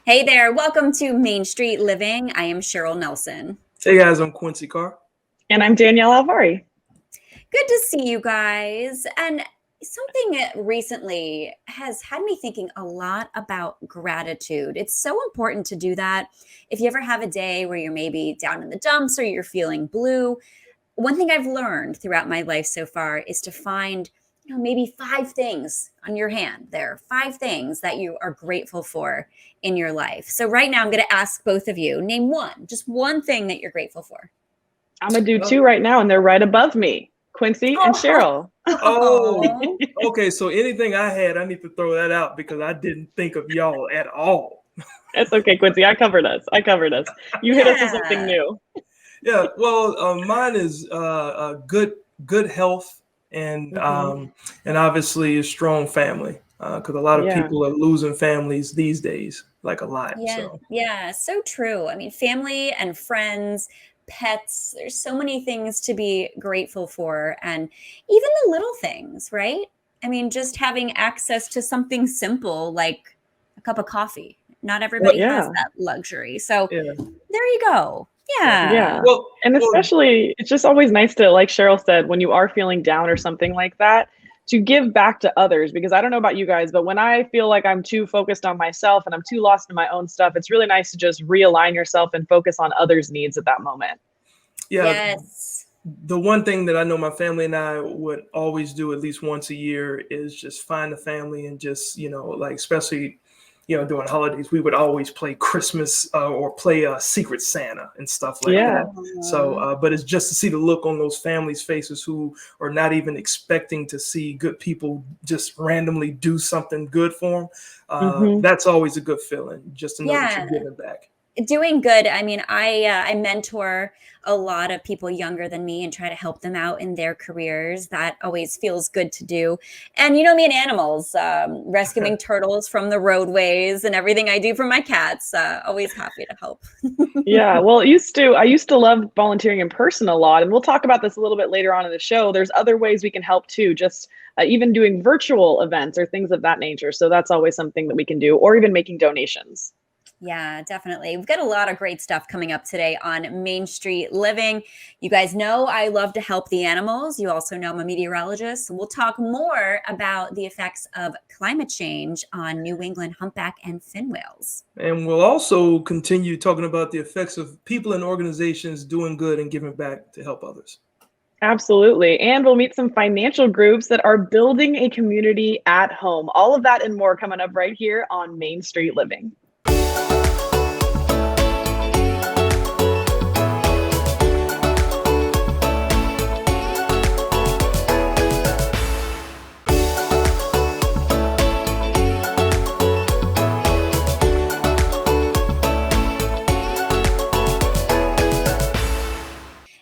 Hey there, welcome to Main Street Living. I am Cheryl Nelson. Hey guys, I'm Quincy Carr. And I'm Danielle Alvari. Good to see you guys. And something recently has had me thinking a lot about gratitude. It's so important to do that. If you ever have a day where you're maybe down in the dumps or you're feeling blue, one thing I've learned throughout my life so far is to find maybe 5 things on your hand there, 5 things that you are grateful for in your life. So right now I'm going to ask both of you, name one, just one thing that you're grateful for. I'm going to do 2 right now, and they're right above me, Quincy and Cheryl. Oh, okay. So anything I had, I need to throw that out because I didn't think of y'all at all. That's okay, Quincy. I covered us. You hit us with something new. Yeah. Well, mine is good health and obviously a strong family because a lot of people are losing families these days, like a lot. Yeah, so true. I mean, family and friends, pets, there's so many things to be grateful for, and even the little things, right? I mean, just having access to something simple like a cup of coffee. Not everybody has that luxury. So there you go. Yeah. Well, and especially, it's just always nice to, like Cheryl said, when you are feeling down or something like that, to give back to others. Because I don't know about you guys, but when I feel like I'm too focused on myself and I'm too lost in my own stuff, it's really nice to just realign yourself and focus on others' needs at that moment. Yeah. Yes. The one thing that I know my family and I would always do at least once a year is just find a family and just, like, especially during holidays, we would always play Christmas or play Secret Santa and stuff like that. So, but it's just to see the look on those families' faces who are not even expecting to see good people just randomly do something good for them. That's always a good feeling, just to know that you're giving back. Doing good. I mean, I mentor a lot of people younger than me and try to help them out in their careers. That always feels good to do. And me and animals, rescuing turtles from the roadways and everything I do for my cats. Always happy to help. Yeah, well, I used to love volunteering in person a lot, and we'll talk about this a little bit later on in the show. There's other ways we can help too, just even doing virtual events or things of that nature. So that's always something that we can do, or even making donations. Yeah, definitely. We've got a lot of great stuff coming up today on Main Street Living. You guys know I love to help the animals. You also know I'm a meteorologist. We'll talk more about the effects of climate change on New England humpback and fin whales. And we'll also continue talking about the effects of people and organizations doing good and giving back to help others. Absolutely. And we'll meet some financial groups that are building a community at home. All of that and more coming up right here on Main Street Living.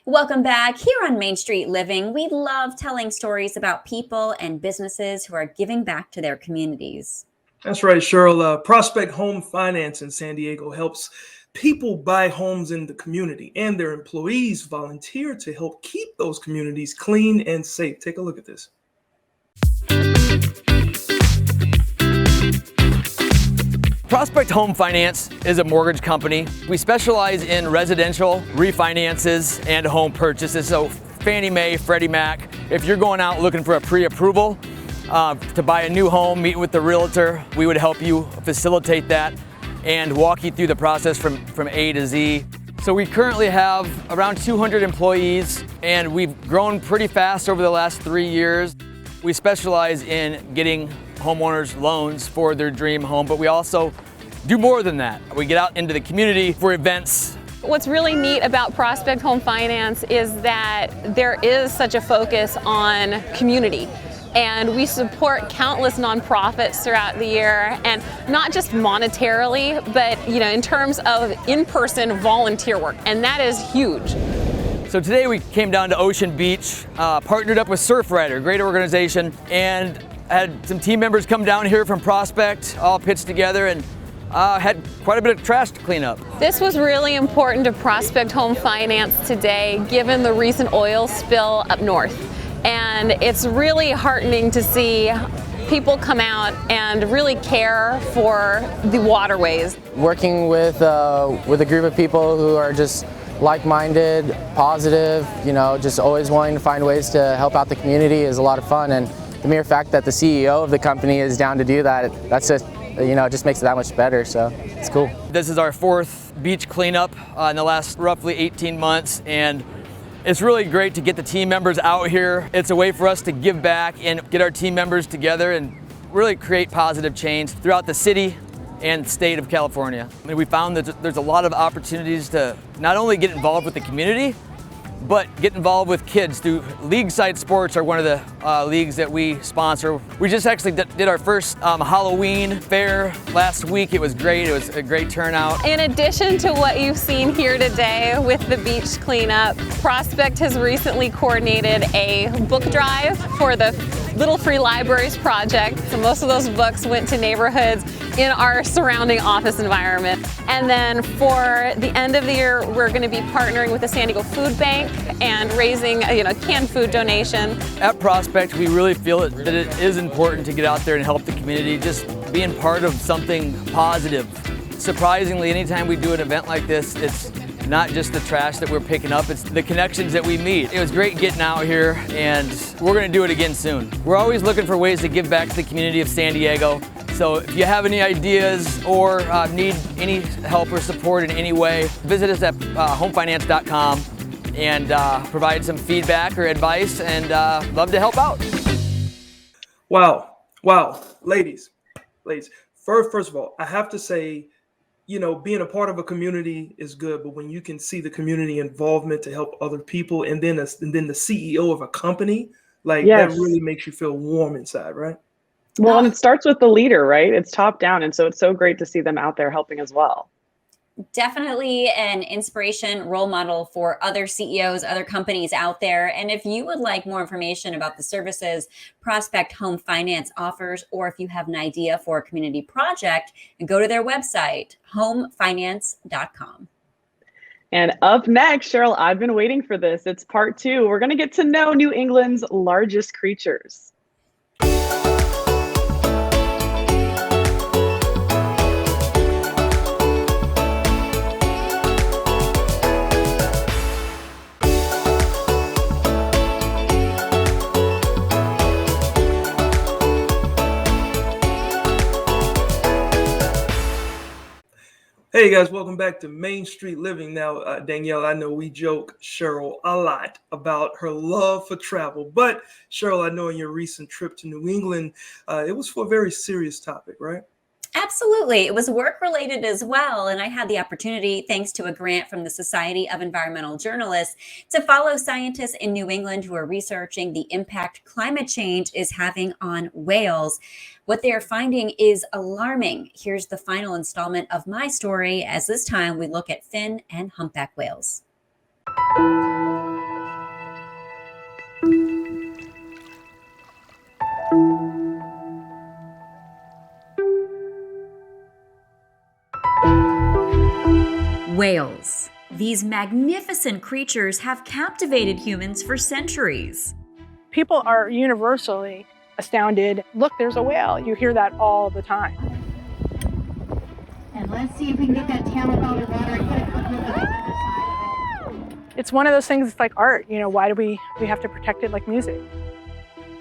Welcome back. Here on Main Street Living, we love telling stories about people and businesses who are giving back to their communities. That's right, Cheryl. Prospect Home Finance in San Diego helps people buy homes in the community, and their employees volunteer to help keep those communities clean and safe. Take a look at this. Prospect Home Finance is a mortgage company. We specialize in residential refinances and home purchases. So Fannie Mae, Freddie Mac, if you're going out looking for a pre-approval to buy a new home, meet with the realtor, we would help you facilitate that and walk you through the process from A to Z. So we currently have around 200 employees, and we've grown pretty fast over the last 3 years. We specialize in getting homeowners loans for their dream home, but we also do more than that. We get out into the community for events. What's really neat about Prospect Home Finance is that there is such a focus on community. And we support countless nonprofits throughout the year, and not just monetarily, but in terms of in-person volunteer work, and that is huge. So today we came down to Ocean Beach, partnered up with Surfrider, great organization, and had some team members come down here from Prospect, all pitched together, and had quite a bit of trash to clean up. This was really important to Prospect Home Finance today, given the recent oil spill up north. And it's really heartening to see people come out and really care for the waterways. Working with a group of people who are just like-minded, positive, just always wanting to find ways to help out the community is a lot of fun. And the mere fact that the CEO of the company is down to do that, that's just, it just makes it that much better, so it's cool. This is our 4th beach cleanup in the last roughly 18 months, and it's really great to get the team members out here. It's a way for us to give back and get our team members together and really create positive change throughout the city and state of California. I mean, we found that there's a lot of opportunities to not only get involved with the community, but get involved with kids through league side sports are one of the leagues that we sponsor. We just actually did our first Halloween fair last week. It was great. It was a great turnout. In addition to what you've seen here today with the beach cleanup, Prospect has recently coordinated a book drive for the Little Free Libraries Project. So most of those books went to neighborhoods in our surrounding office environment. And then for the end of the year, we're going to be partnering with the San Diego Food Bank and raising a canned food donation. At Prospect, we really feel that it is important to get out there and help the community, just being part of something positive. Surprisingly, anytime we do an event like this, it's not just the trash that we're picking up, it's the connections that we meet. It was great getting out here, and we're going to do it again soon. We're always looking for ways to give back to the community of San Diego. So if you have any ideas or need any help or support in any way, visit us at homefinance.com and provide some feedback or advice, and love to help out. Wow. Ladies. First of all, I have to say, being a part of a community is good, but when you can see the community involvement to help other people, and then the CEO of a company, that really makes you feel warm inside, right? Well, and it starts with the leader, right? It's top down. And so it's so great to see them out there helping as well. Definitely an inspiration, role model for other CEOs, other companies out there. And if you would like more information about the services Prospect Home Finance offers, or if you have an idea for a community project, go to their website, homefinance.com. And up next, Cheryl, I've been waiting for this. It's part 2. We're going to get to know New England's largest creatures. Hey guys, welcome back to Main Street Living. Now, Danielle, I know we joke Cheryl a lot about her love for travel, but Cheryl, I know in your recent trip to New England, it was for a very serious topic, right? Absolutely. It was work related as well. And I had the opportunity, thanks to a grant from the Society of Environmental Journalists, to follow scientists in New England who are researching the impact climate change is having on whales. What they are finding is alarming. Here's the final installment of my story, as this time we look at fin and humpback whales. Whales. These magnificent creatures have captivated humans for centuries. People are universally astounded. Look, there's a whale. You hear that all the time. And let's see if we can get that tail up out of the water and get a good look at the other side of it. It's one of those things, it's like art. Why do we have to protect it like music?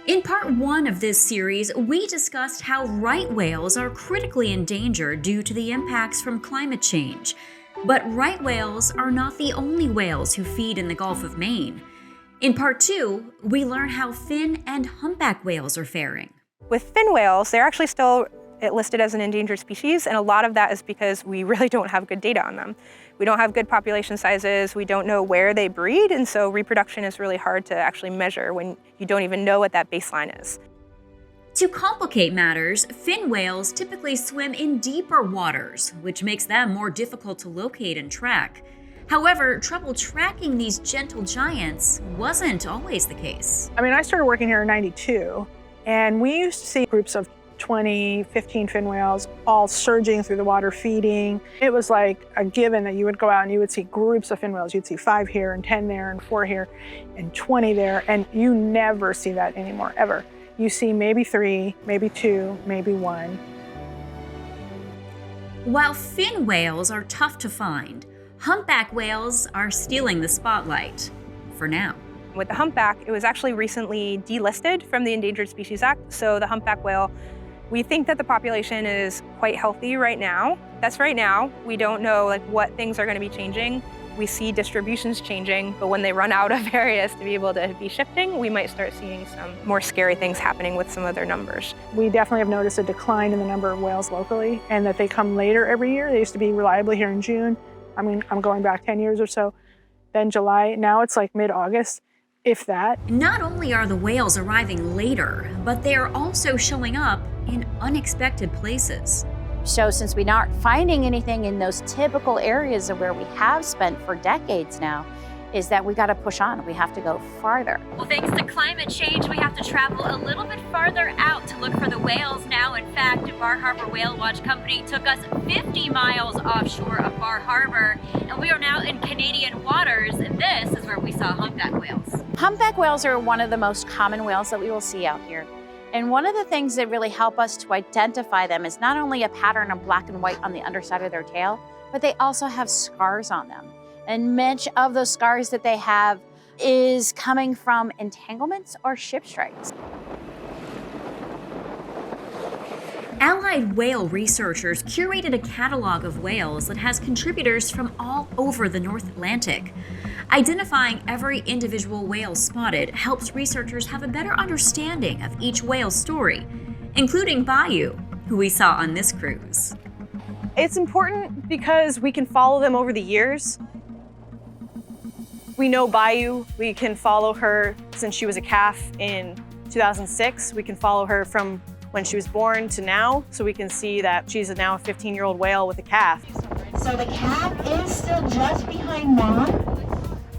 In part 1 of this series, we discussed how right whales are critically endangered due to the impacts from climate change. But right whales are not the only whales who feed in the Gulf of Maine. In part 2, we learn how fin and humpback whales are faring. With fin whales, they're actually still listed as an endangered species, and a lot of that is because we really don't have good data on them. We don't have good population sizes, we don't know where they breed, and so reproduction is really hard to actually measure when you don't even know what that baseline is. To complicate matters, fin whales typically swim in deeper waters, which makes them more difficult to locate and track. However, trouble tracking these gentle giants wasn't always the case. I started working here in '92, and we used to see groups of 20, 15 fin whales all surging through the water feeding. It was like a given that you would go out and you would see groups of fin whales. You'd see 5 here and 10 there and 4 here and 20 there, and you never see that anymore, ever. you see maybe 3, maybe 2, maybe 1. While fin whales are tough to find, humpback whales are stealing the spotlight, for now. With the humpback, it was actually recently delisted from the Endangered Species Act. So the humpback whale, we think that the population is quite healthy right now. That's right now. We don't know what things are going to be changing. We see distributions changing, but when they run out of areas to be able to be shifting, we might start seeing some more scary things happening with some of their numbers. We definitely have noticed a decline in the number of whales locally, and that they come later every year. They used to be reliably here in June. I mean, I'm going back 10 years or so. Then July, now it's like mid-August, if that. Not only are the whales arriving later, but they are also showing up in unexpected places. So since we're not finding anything in those typical areas of where we have spent for decades now, is that we got to push on. We have to go farther. Well, thanks to climate change, we have to travel a little bit farther out to look for the whales now. In fact, Bar Harbor Whale Watch Company took us 50 miles offshore of Bar Harbor, and we are now in Canadian waters, and this is where we saw humpback whales. Humpback whales are one of the most common whales that we will see out here. And one of the things that really help us to identify them is not only a pattern of black and white on the underside of their tail, but they also have scars on them. And much of those scars that they have is coming from entanglements or ship strikes. Allied whale researchers curated a catalog of whales that has contributors from all over the North Atlantic. Identifying every individual whale spotted helps researchers have a better understanding of each whale's story, including Bayou, who we saw on this cruise. It's important because we can follow them over the years. We know Bayou. We can follow her since she was a calf in 2006. We can follow her from when she was born to now, so we can see that she's now a 15-year-old whale with a calf. So the calf is still just behind mom?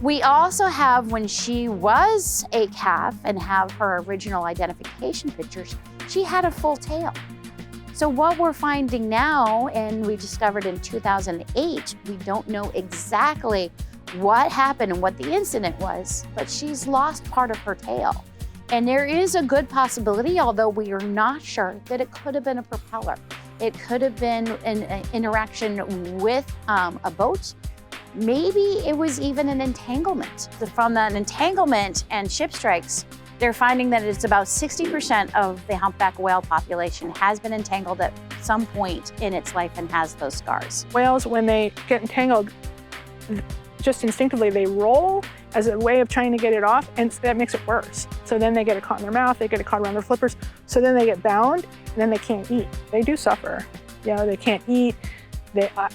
We also have when she was a calf and have her original identification pictures, she had a full tail. So what we're finding now, and we discovered in 2008, we don't know exactly what happened and what the incident was, but she's lost part of her tail. And there is a good possibility, although we are not sure, that it could have been a propeller. It could have been an interaction with a boat. Maybe it was even an entanglement. From that entanglement and ship strikes, they're finding that it's about 60% of the humpback whale population has been entangled at some point in its life and has those scars. Whales, when they get entangled, just instinctively they roll as a way of trying to get it off, and that makes it worse. So then they get it caught in their mouth, they get it caught around their flippers, so then they get bound, and then they can't eat. They do suffer. You know, they can't eat.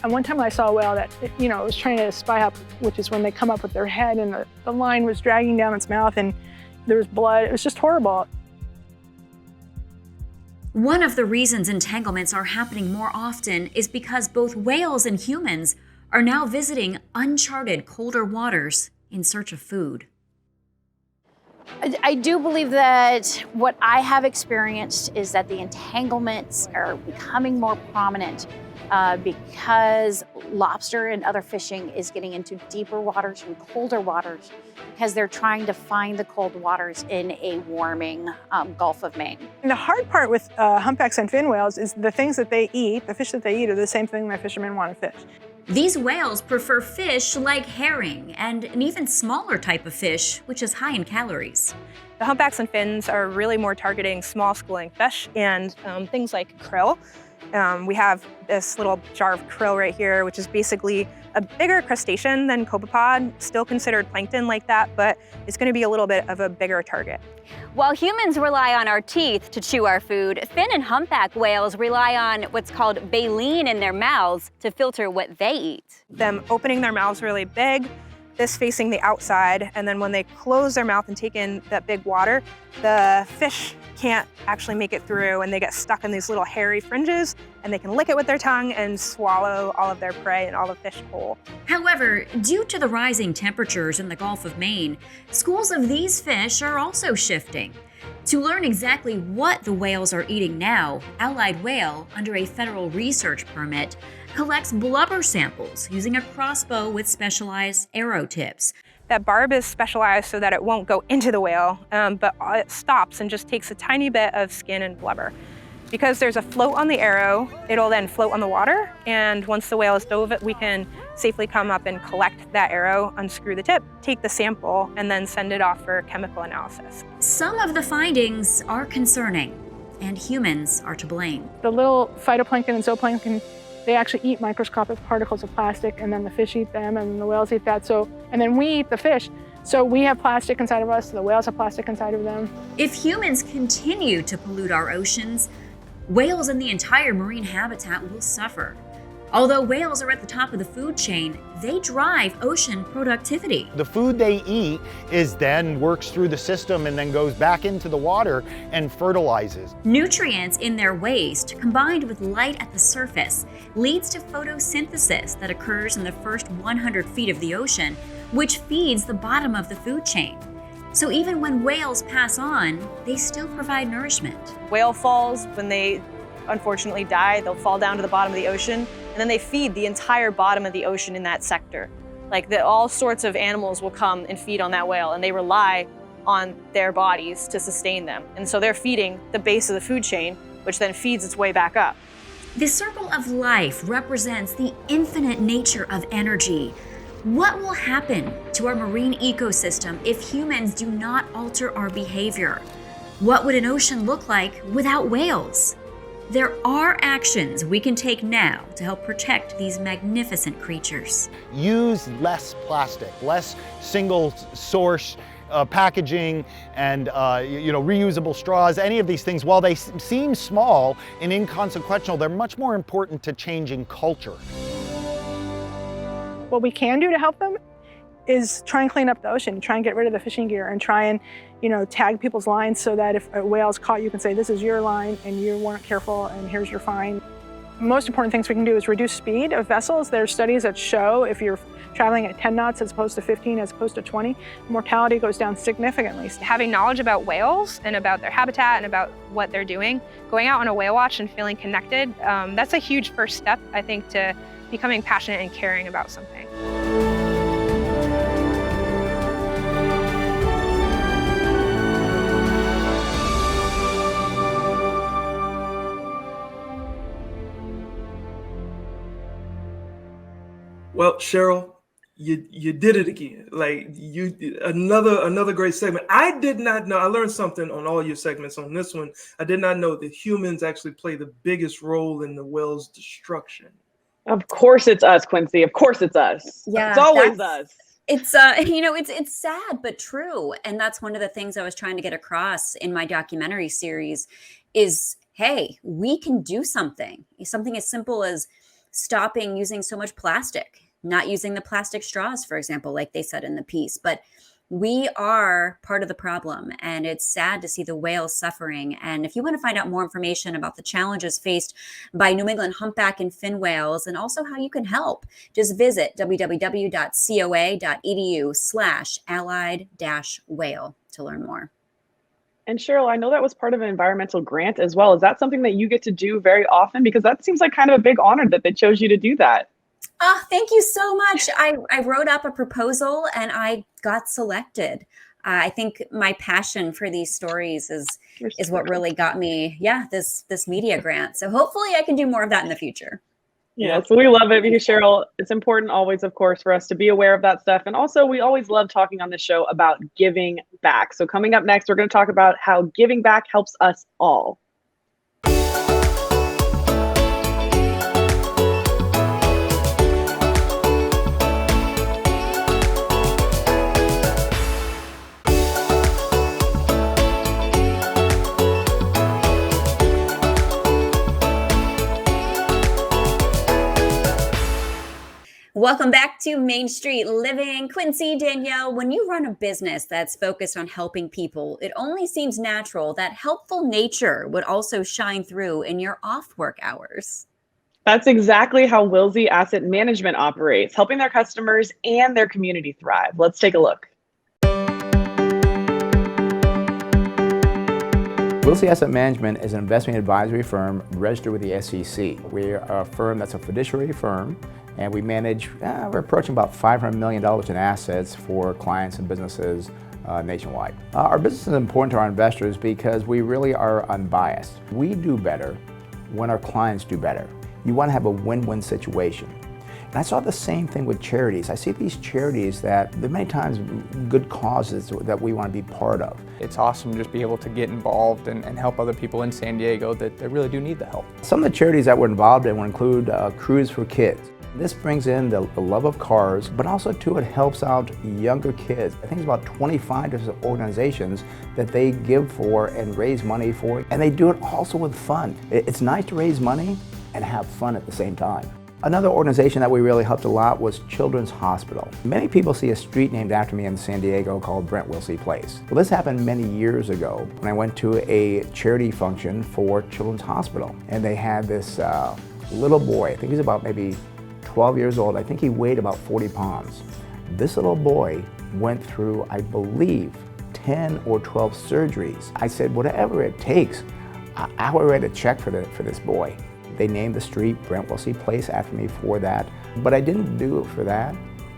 One time I saw a whale that, you know, was trying to spy up, which is when they come up with their head and the line was dragging down its mouth and there was blood. It was just horrible. One of the reasons entanglements are happening more often is because both whales and humans are now visiting uncharted colder waters in search of food. I do believe that what I have experienced is that the entanglements are becoming more prominent because lobster and other fishing is getting into deeper waters and colder waters because they're trying to find the cold waters in a warming Gulf of Maine. And the hard part with humpbacks and fin whales is the things that they eat, the fish that they eat, are the same thing that fishermen want to fish. These whales prefer fish like herring and an even smaller type of fish, which is high in calories. The humpbacks and fins are really more targeting small schooling fish and things like krill. We have this little jar of krill right here, which is basically a bigger crustacean than copepod, still considered plankton like that, but it's going to be a little bit of a bigger target. While humans rely on our teeth to chew our food, fin and humpback whales rely on what's called baleen in their mouths to filter what they eat. Them opening their mouths really big, this facing the outside, and then when they close their mouth and take in that big water, the fish can't actually make it through and they get stuck in these little hairy fringes and they can lick it with their tongue and swallow all of their prey and all the fish whole. However, due to the rising temperatures in the Gulf of Maine, schools of these fish are also shifting. To learn exactly what the whales are eating now, Allied Whale, under a federal research permit, collects blubber samples using a crossbow with specialized arrow tips. That barb is specialized so that it won't go into the whale, but it stops and just takes a tiny bit of skin and blubber. Because there's a float on the arrow, it'll then float on the water, and once the whale is dove, we can safely come up and collect that arrow, unscrew the tip, take the sample, and then send it off for chemical analysis. Some of the findings are concerning, and humans are to blame. The little phytoplankton and zooplankton, they actually eat microscopic particles of plastic, and then the fish eat them, and the whales eat that. And then we eat the fish. So we have plastic inside of us, the whales have plastic inside of them. If humans continue to pollute our oceans, whales and the entire marine habitat will suffer. Although whales are at the top of the food chain, they drive ocean productivity. The food they eat is then works through the system and then goes back into the water and fertilizes. Nutrients in their waste, combined with light at the surface, leads to photosynthesis that occurs in the first 100 feet of the ocean, which feeds the bottom of the food chain. So even when whales pass on, they still provide nourishment. Whale falls, when they unfortunately die, they'll fall down to the bottom of the ocean, and then they feed the entire bottom of the ocean in that sector. All sorts of animals will come and feed on that whale, and they rely on their bodies to sustain them. And so they're feeding the base of the food chain, which then feeds its way back up. The circle of life represents the infinite nature of energy. What will happen to our marine ecosystem if humans do not alter our behavior? What would an ocean look like without whales? There are actions we can take now to help protect these magnificent creatures. Use less plastic, less single source packaging, and reusable straws. Any of these things, while they seem small and inconsequential, they're much more important to changing culture. What we can do to help them is try and clean up the ocean, try and get rid of the fishing gear, and try and tag people's lines so that if a whale's caught, you can say, this is your line and you weren't careful and here's your fine. Most important things we can do is reduce speed of vessels. There are studies that show if you're traveling at 10 knots as opposed to 15, as opposed to 20, mortality goes down significantly. Having knowledge about whales and about their habitat and about what they're doing, going out on a whale watch and feeling connected, that's a huge first step, I think, to becoming passionate and caring about something. Well, Cheryl, you did it again. Another great segment. I did not know. I learned something on all your segments. On this one, I did not know that humans actually play the biggest role in the whale's destruction. Of course it's us, Quincy. Of course it's us. Yeah, it's always us. It's it's sad but true, and that's one of the things I was trying to get across in my documentary series is, hey, we can do something as simple as stopping using so much plastic, not using the plastic straws, for example, like they said in the piece. But we are part of the problem, and it's sad to see the whales suffering. And if you want to find out more information about the challenges faced by New England humpback and fin whales, and also how you can help, just visit www.coa.edu/allied-whale to learn more. And Cheryl, I know that was part of an environmental grant as well. Is that something that you get to do very often? Because that seems like kind of a big honor that they chose you to do that. Oh, thank you so much. I wrote up a proposal and I got selected. I think my passion for these stories is what really got me, this media grant. So hopefully I can do more of that in the future. Yeah, so we love it because, Cheryl, it's important always, of course, for us to be aware of that stuff. And also, we always love talking on this show about giving back. So coming up next, we're going to talk about how giving back helps us all. Welcome back to Main Street Living. Quincy, Danielle, when you run a business that's focused on helping people, it only seems natural that helpful nature would also shine through in your off-work hours. That's exactly how Wilsey Asset Management operates, helping their customers and their community thrive. Let's take a look. Wilsey Asset Management is an investment advisory firm registered with the SEC. We're a firm that's a fiduciary firm And we manage, we're approaching about $500 million in assets for clients and businesses nationwide. Our business is important to our investors because we really are unbiased. We do better when our clients do better. You want to have a win-win situation. And I saw the same thing with charities. I see these charities that there are many times good causes that we want to be part of. It's awesome to just be able to get involved and help other people in San Diego that really do need the help. Some of the charities that we're involved in will include Cruise for Kids. This brings in the love of cars, but also too it helps out younger kids. I think it's about 25 different organizations that they give for and raise money for, and they do it also with fun. It's nice to raise money and have fun at the same time. Another organization that we really helped a lot was Children's Hospital. Many people see a street named after me in San Diego called Brent Wilsey Place. Well, this happened many years ago when I went to a charity function for Children's Hospital, and they had this little boy, I think he's about maybe 12 years old. I think he weighed about 40 pounds. This little boy went through, I believe, 10 or 12 surgeries. I said, whatever it takes, I will write a check for this boy. They named the street Brent Wilsey Place after me for that. But I didn't do it for that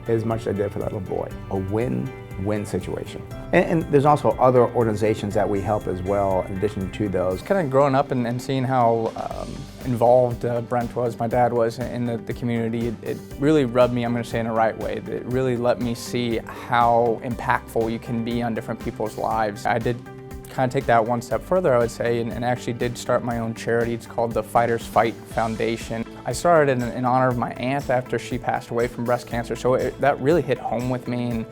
as much as I did for that little boy. A win-win situation. And there's also other organizations that we help as well in addition to those. Kind of growing up and seeing how involved Brent was, my dad was in the community, it really rubbed me, I'm going to say in the right way. It really let me see how impactful you can be on different people's lives. I did kind of take that one step further, I would say, and actually did start my own charity. It's called the Fighters Fight Foundation. I started in honor of my aunt after she passed away from breast cancer, so that really hit home with me. And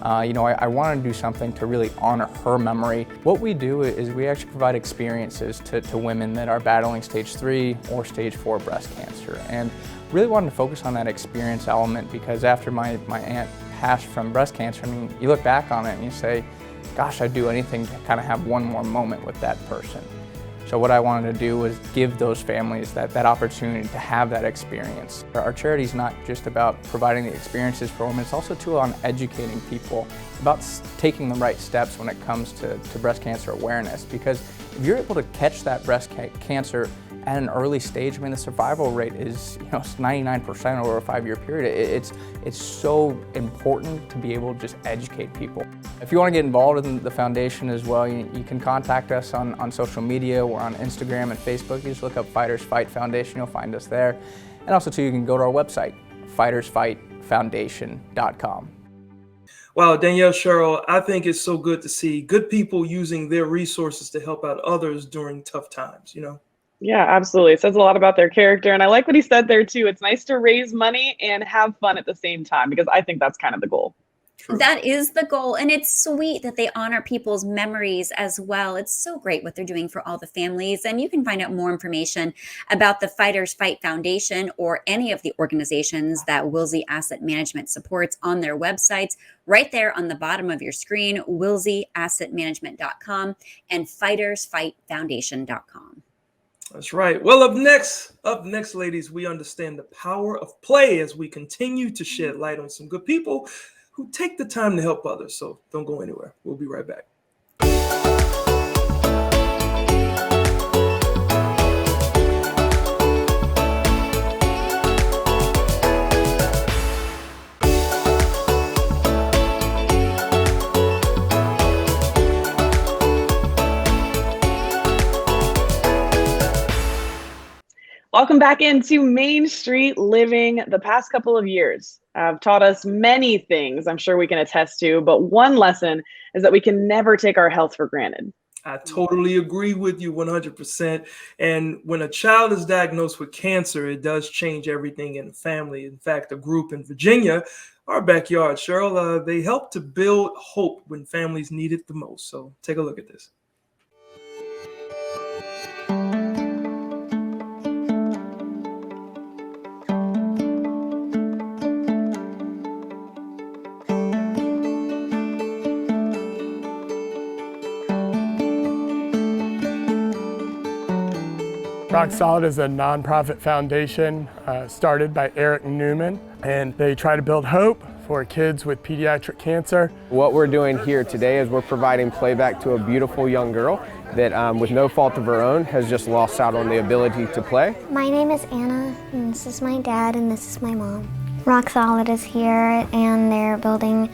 I wanted to do something to really honor her memory. What we do is we actually provide experiences to women that are battling stage 3 or stage 4 breast cancer. And really wanted to focus on that experience element because after my aunt passed from breast cancer, I mean, you look back on it and you say, gosh, I'd do anything to kind of have one more moment with that person. So what I wanted to do was give those families that opportunity to have that experience. Our charity is not just about providing the experiences for women, it's also too on educating people about taking the right steps when it comes to breast cancer awareness. Because if you're able to catch that breast cancer at an early stage, I mean, the survival rate is, it's 99% over a 5-year period. It's so important to be able to just educate people. If you want to get involved in the foundation as well, you can contact us on social media. We're on Instagram and Facebook. You just look up Fighters Fight Foundation, you'll find us there. And also too, you can go to our website, fightersfightfoundation.com. Wow, Danielle, Cheryl, I think it's so good to see good people using their resources to help out others during tough times, Yeah, absolutely. It says a lot about their character. And I like what he said there too. It's nice to raise money and have fun at the same time, because I think that's kind of the goal. True. That is the goal. And it's sweet that they honor people's memories as well. It's so great what they're doing for all the families. And you can find out more information about the Fighters Fight Foundation or any of the organizations that Wilsey Asset Management supports on their websites right there on the bottom of your screen, wilseyassetmanagement.com and fightersfightfoundation.com. That's right. Well, up next, ladies, we understand the power of play as we continue to shed light on some good people who take the time to help others. So don't go anywhere. We'll be right back. Welcome back into Main Street Living. The past couple of years have taught us many things I'm sure we can attest to, but one lesson is that we can never take our health for granted. I totally agree with you 100%. And when a child is diagnosed with cancer, it does change everything in the family. In fact, a group in Virginia, our backyard, Cheryl, they help to build hope when families need it the most. So take a look at this. Rock Solid is a nonprofit foundation started by Eric Newman, and they try to build hope for kids with pediatric cancer. What we're doing here today is we're providing playback to a beautiful young girl that, with no fault of her own, has just lost out on the ability to play. My name is Anna, and this is my dad, and this is my mom. Rock Solid is here, and they're building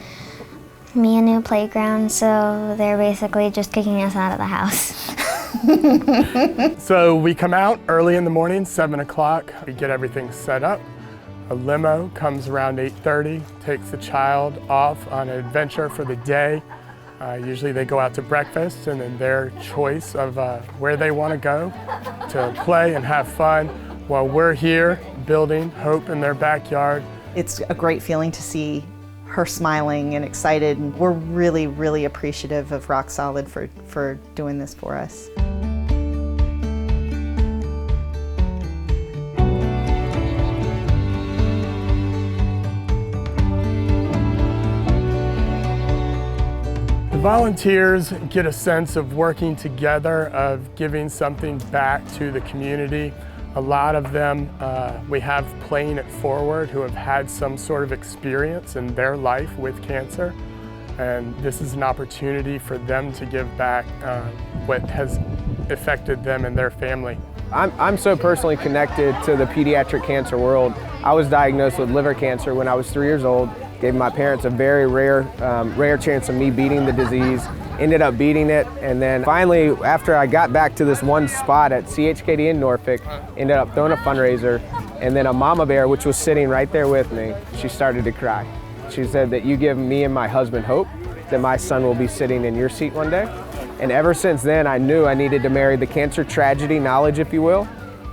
me a new playground, so they're basically just kicking us out of the house. So we come out early in the morning, 7 o'clock. We get everything set up. A limo comes around 8:30, takes the child off on an adventure for the day. Usually they go out to breakfast, and then their choice of where they want to go to play and have fun while we're here building hope in their backyard. It's a great feeling to see her smiling and excited. And we're really, really appreciative of Rock Solid for doing this for us. The volunteers get a sense of working together, of giving something back to the community. A lot of them we have playing it forward who have had some sort of experience in their life with cancer. And this is an opportunity for them to give back what has affected them and their family. I'm so personally connected to the pediatric cancer world. I was diagnosed with liver cancer when I was 3 years old. Gave my parents a very rare chance of me beating the disease. Ended up beating it, and then finally, after I got back to this one spot at CHKD in Norfolk, ended up throwing a fundraiser, and then a mama bear, which was sitting right there with me, she started to cry. She said that you give me and my husband hope that my son will be sitting in your seat one day. And ever since then, I knew I needed to marry the cancer tragedy knowledge, if you will,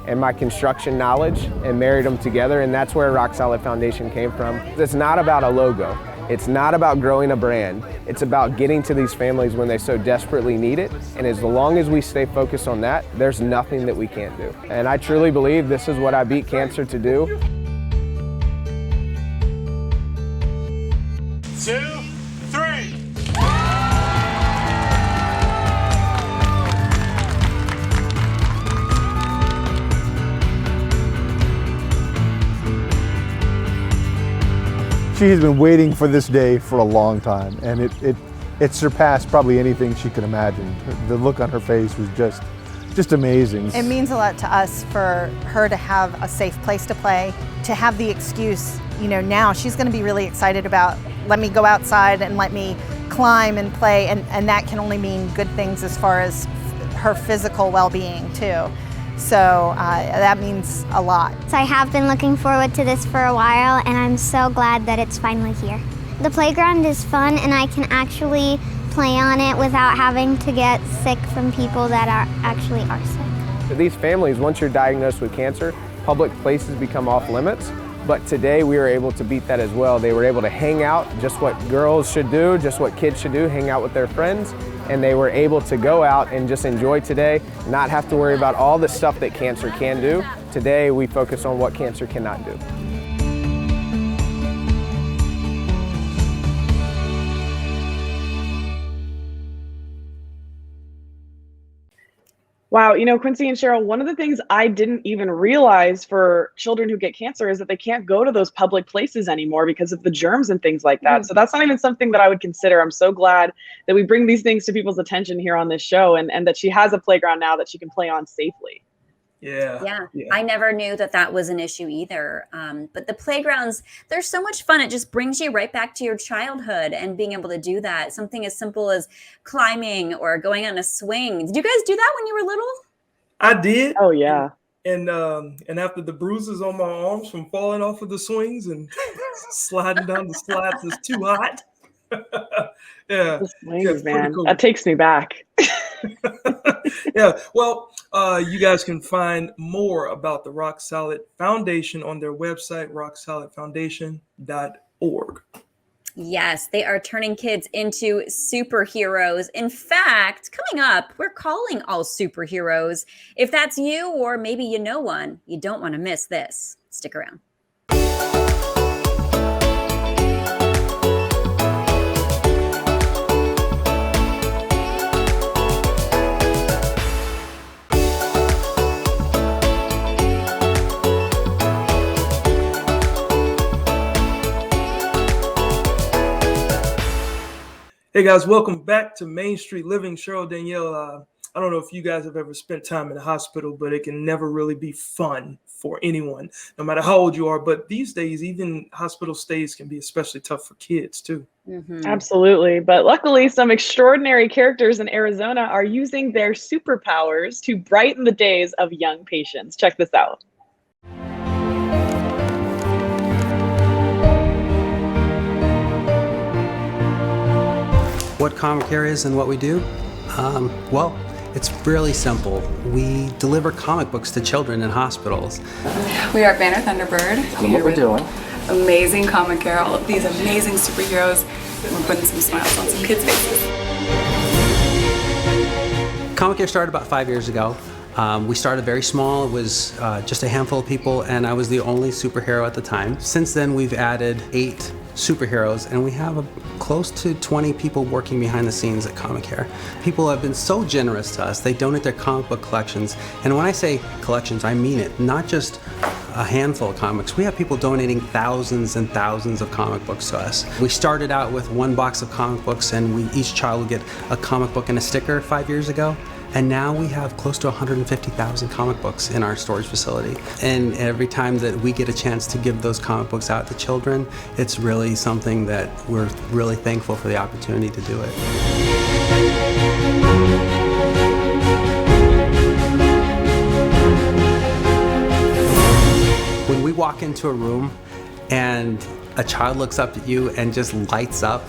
and my construction knowledge, and married them together, and that's where Rock Solid Foundation came from. It's not about a logo. It's not about growing a brand. It's about getting to these families when they so desperately need it, and as long as we stay focused on that, there's nothing that we can't do. And I truly believe this is what I beat cancer to do. 2, 3. She has been waiting for this day for a long time, and it surpassed probably anything she could imagine. The look on her face was just amazing. It means a lot to us for her to have a safe place to play, to have the excuse, now she's going to be really excited about, let me go outside and let me climb and play, and that can only mean good things as far as her physical well-being too. So that means a lot. So I have been looking forward to this for a while, and I'm so glad that it's finally here. The playground is fun, and I can actually play on it without having to get sick from people that actually are sick. For these families, once you're diagnosed with cancer, public places become off limits. But today we were able to beat that as well. They were able to hang out, just what girls should do, just what kids should do, hang out with their friends. And they were able to go out and just enjoy today, not have to worry about all the stuff that cancer can do. Today we focus on what cancer cannot do. Wow, Quincy and Cheryl, one of the things I didn't even realize for children who get cancer is that they can't go to those public places anymore because of the germs and things like that. So that's not even something that I would consider. I'm so glad that we bring these things to people's attention here on this show, and that she has a playground now that she can play on safely. Yeah. I never knew that was an issue either. But the playgrounds, they're so much fun. It just brings you right back to your childhood and being able to do that. Something as simple as climbing or going on a swing. Did you guys do that when you were little? I did. Oh yeah. And after the bruises on my arms from falling off of the swings and sliding down the slides, it's too hot. Yeah. The swings, man. Cool. That takes me back. Yeah. Well, you guys can find more about the Rock Solid Foundation on their website, rocksolidfoundation.org. Yes, they are turning kids into superheroes. In fact, coming up, we're calling all superheroes. If that's you, or maybe you know one, you don't want to miss this. Stick around. Hey guys, welcome back to Main Street Living. Cheryl, Danielle, I don't know if you guys have ever spent time in a hospital, but it can never really be fun for anyone, no matter how old you are. But these days, even hospital stays can be especially tough for kids too. Absolutely. But luckily, some extraordinary characters in Arizona are using their superpowers to brighten the days of young patients. Check this out. What Comic Care is and what we do? Well, it's really simple. We deliver comic books to children in hospitals. We are Banner Thunderbird. And what we're doing. Amazing Comic Care, all of these amazing superheroes. We're putting some smiles on some kids' faces. Comic Care started about 5 years ago. We started very small. It was just a handful of people, and I was the only superhero at the time. Since then, we've added 8 superheroes, and we have close to 20 people working behind the scenes at Comic Care. People have been so generous to us. They donate their comic book collections, and when I say collections, I mean it, not just a handful of comics. We have people donating thousands and thousands of comic books to us. We started out with 1 box of comic books, and each child would get a comic book and a sticker 5 years ago. And now we have close to 150,000 comic books in our storage facility. And every time that we get a chance to give those comic books out to children, it's really something that we're really thankful for the opportunity to do it. When we walk into a room and a child looks up at you and just lights up,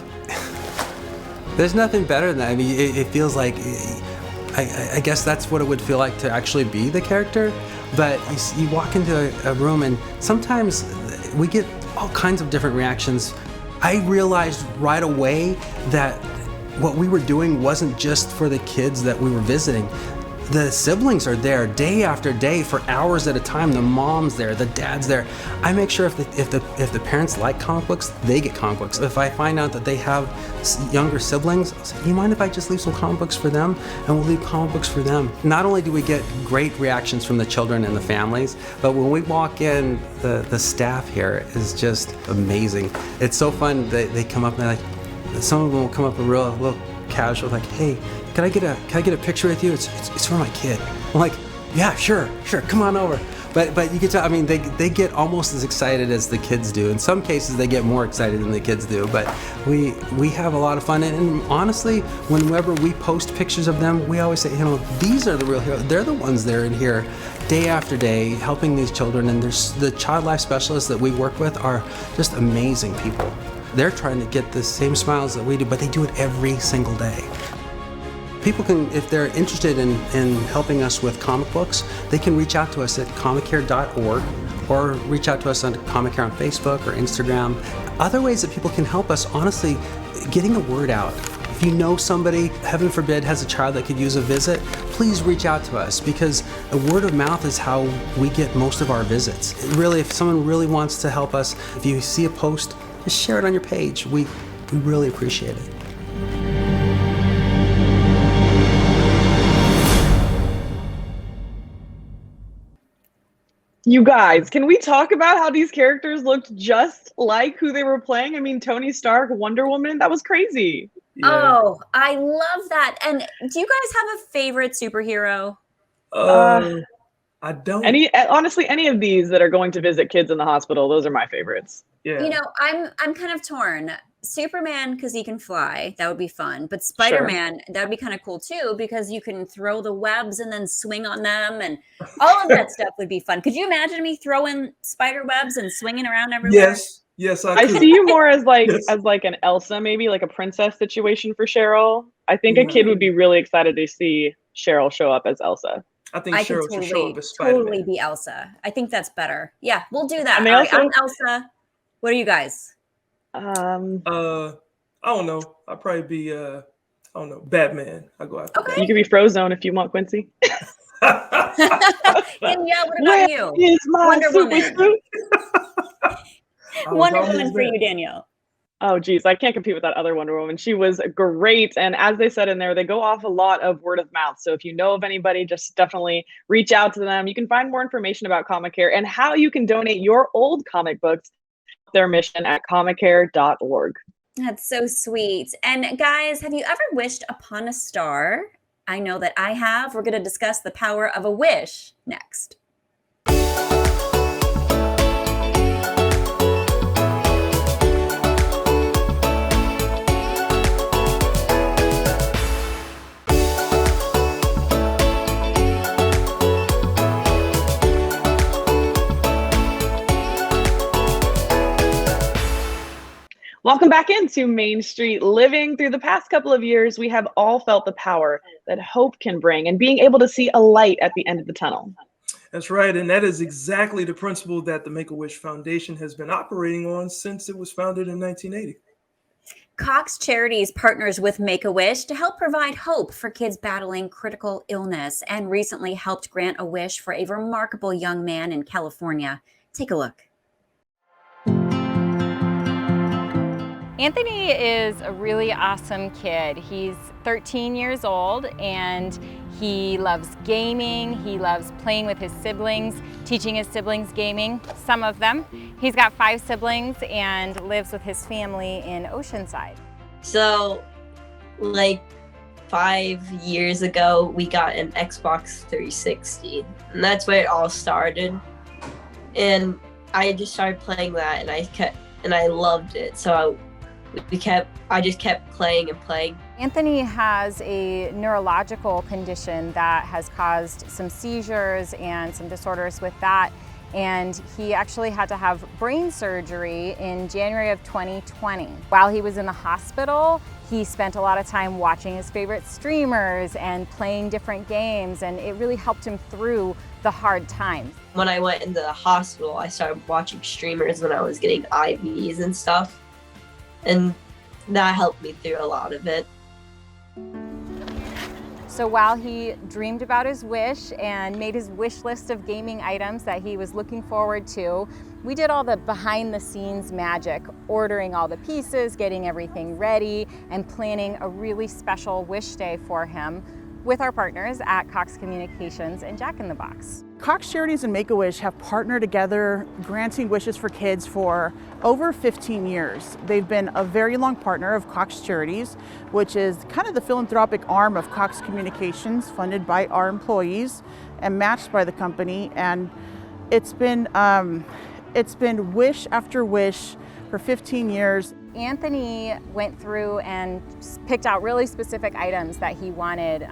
there's nothing better than that. I mean, it feels like, I guess that's what it would feel like to actually be the character. But you walk into a room and sometimes we get all kinds of different reactions. I realized right away that what we were doing wasn't just for the kids that we were visiting. The siblings are there day after day for hours at a time. The mom's there, the dad's there. I make sure if the parents like comic books, they get comic books. If I find out that they have younger siblings, I'll say, do you mind if I just leave some comic books for them? And we'll leave comic books for them. Not only do we get great reactions from the children and the families, but when we walk in, the staff here is just amazing. It's so fun. They come up and they're like, some of them will come up and a little casual, like, hey, can I get a picture with you? It's for my kid. I'm like, yeah, sure, come on over. But you can tell, I mean, they get almost as excited as the kids do. In some cases, they get more excited than the kids do. But we have a lot of fun. And honestly, whenever we post pictures of them, we always say, you know, these are the real heroes. They're the ones that are in here day after day helping these children. And the child life specialists that we work with are just amazing people. They're trying to get the same smiles that we do, but they do it every single day. People can, if they're interested in helping us with comic books, they can reach out to us at comiccare.org or reach out to us on Comic Care on Facebook or Instagram. Other ways that people can help us, honestly, getting the word out. If you know somebody, heaven forbid, has a child that could use a visit, please reach out to us because the word of mouth is how we get most of our visits. Really, if someone really wants to help us, if you see a post, just share it on your page. We really appreciate it. You guys, can we talk about how these characters looked just like who they were playing? I mean, Tony Stark, Wonder Woman, that was crazy. Yeah. Oh, I love that. And do you guys have a favorite superhero? I don't. Honestly, any of these that are going to visit kids in the hospital, those are my favorites. Yeah. You know, I'm kind of torn. Superman, because he can fly, that would be fun. But Spider-Man, that would be kind of cool too, because you can throw the webs and then swing on them, and all of that stuff would be fun. Could you imagine me throwing spider webs and swinging around everywhere? Yes, I see you more as like an Elsa, maybe like a princess situation for Cheryl. I think a kid would be really excited to see Cheryl show up as Elsa. I think Cheryl should show up as totally be Elsa. I think that's better. Yeah, we'll do that. And All right, I'm Elsa. What are you guys? I don't know. I'll probably be I don't know, Batman. I'll go after that. You could be Frozone if you want, Quincy. Danielle, what about you? Is my Wonder Woman. suit? Wonder Woman for you, Danielle. Oh, geez, I can't compete with that other Wonder Woman. She was great. And as they said in there, they go off a lot of word of mouth. So if you know of anybody, just definitely reach out to them. You can find more information about Comic Care and how you can donate your old comic books to their mission at comiccare.org. That's so sweet. And guys, have you ever wished upon a star? I know that I have. We're going to discuss the power of a wish next. Welcome back into Main Street Living. Through the past couple of years, we have all felt the power that hope can bring and being able to see a light at the end of the tunnel. That's right. And that is exactly the principle that the Make-A-Wish Foundation has been operating on since it was founded in 1980. Cox Charities partners with Make-A-Wish to help provide hope for kids battling critical illness and recently helped grant a wish for a remarkable young man in California. Take a look. Anthony is a really awesome kid. He's 13 years old and he loves gaming. He loves playing with his siblings, teaching his siblings gaming, some of them. He's got 5 siblings and lives with his family in Oceanside. So, like 5 years ago, we got an Xbox 360, and that's where it all started. And I just started playing that, and I loved it. So I just kept playing and playing. Anthony has a neurological condition that has caused some seizures and some disorders with that. And he actually had to have brain surgery in January of 2020. While he was in the hospital, he spent a lot of time watching his favorite streamers and playing different games, and it really helped him through the hard times. When I went into the hospital, I started watching streamers when I was getting IVs and stuff. And that helped me through a lot of it. So while he dreamed about his wish and made his wish list of gaming items that he was looking forward to, we did all the behind the scenes magic, ordering all the pieces, getting everything ready, and planning a really special wish day for him with our partners at Cox Communications and Jack in the Box. Cox Charities and Make-A-Wish have partnered together granting wishes for kids for over 15 years. They've been a very long partner of Cox Charities, which is kind of the philanthropic arm of Cox Communications, funded by our employees and matched by the company. And it's been wish after wish for 15 years. Anthony went through and picked out really specific items that he wanted.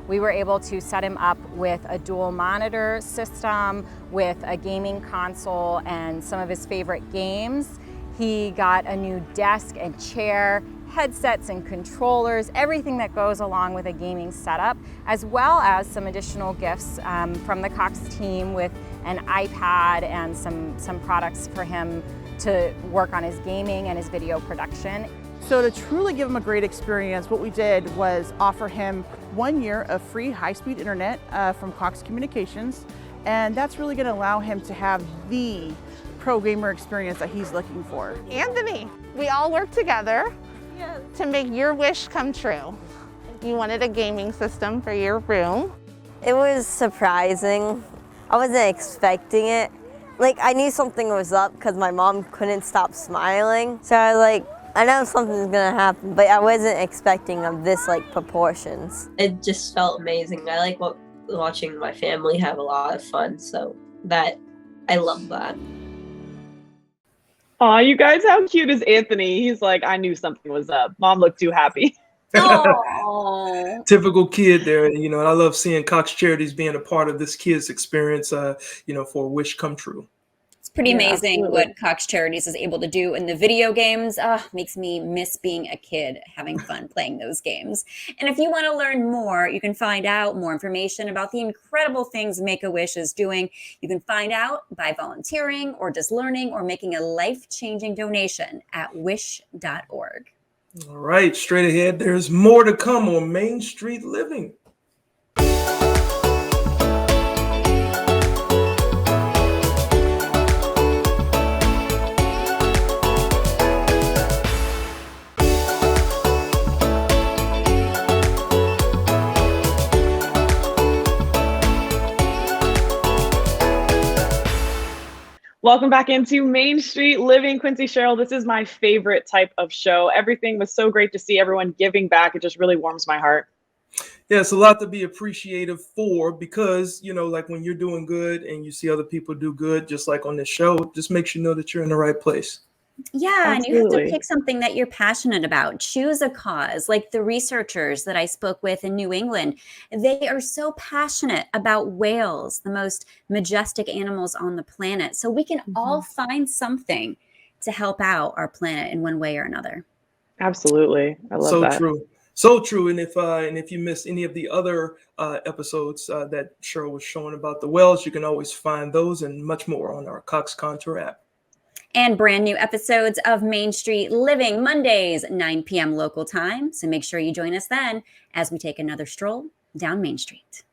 We were able to set him up with a dual monitor system, with a gaming console and some of his favorite games. He got a new desk and chair, headsets and controllers, everything that goes along with a gaming setup, as well as some additional gifts from the Cox team with an iPad and some products for him to work on his gaming and his video production. So to truly give him a great experience, what we did was offer him 1 year of free high-speed internet from Cox Communications, and that's really going to allow him to have the pro gamer experience that he's looking for. Anthony, we all work together to make your wish come true. You wanted a gaming system for your room. It was surprising. I wasn't expecting it. Like, I knew something was up because my mom couldn't stop smiling. So I was like, I know something's gonna happen, but I wasn't expecting of this like proportions. It just felt amazing. I like watching my family have a lot of fun, so I love that. Aw, you guys, how cute is Anthony? He's like, I knew something was up. Mom looked too happy. Typical kid there, and I love seeing Cox Charities being a part of this kid's experience, for a wish come true. It's pretty amazing what Cox Charities is able to do in the video games. Makes me miss being a kid, having fun playing those games. And if you want to learn more, you can find out more information about the incredible things Make-A-Wish is doing. You can find out by volunteering or just learning or making a life-changing donation at wish.org. All right, straight ahead, there's more to come on Main Street Living. Welcome back into Main Street Living. Quincy, Cheryl, this is my favorite type of show. Everything was so great to see everyone giving back. It just really warms my heart. Yeah, it's a lot to be appreciative for, because, you know, like when you're doing good and you see other people do good, just like on this show, it just makes you know that you're in the right place. Yeah, and you have to Absolutely. pick something that you're passionate about. Choose a cause. Like the researchers that I spoke with in New England, they are so passionate about whales, the most majestic animals on the planet. So we can all find something to help out our planet in one way or another. Absolutely. I love So that. true. So true. And if you missed any of the other episodes that Cheryl was showing about the whales, you can always find those and much more on our Cox Contour app. And brand new episodes of Main Street Living Mondays, 9 p.m. local time. So make sure you join us then as we take another stroll down Main Street.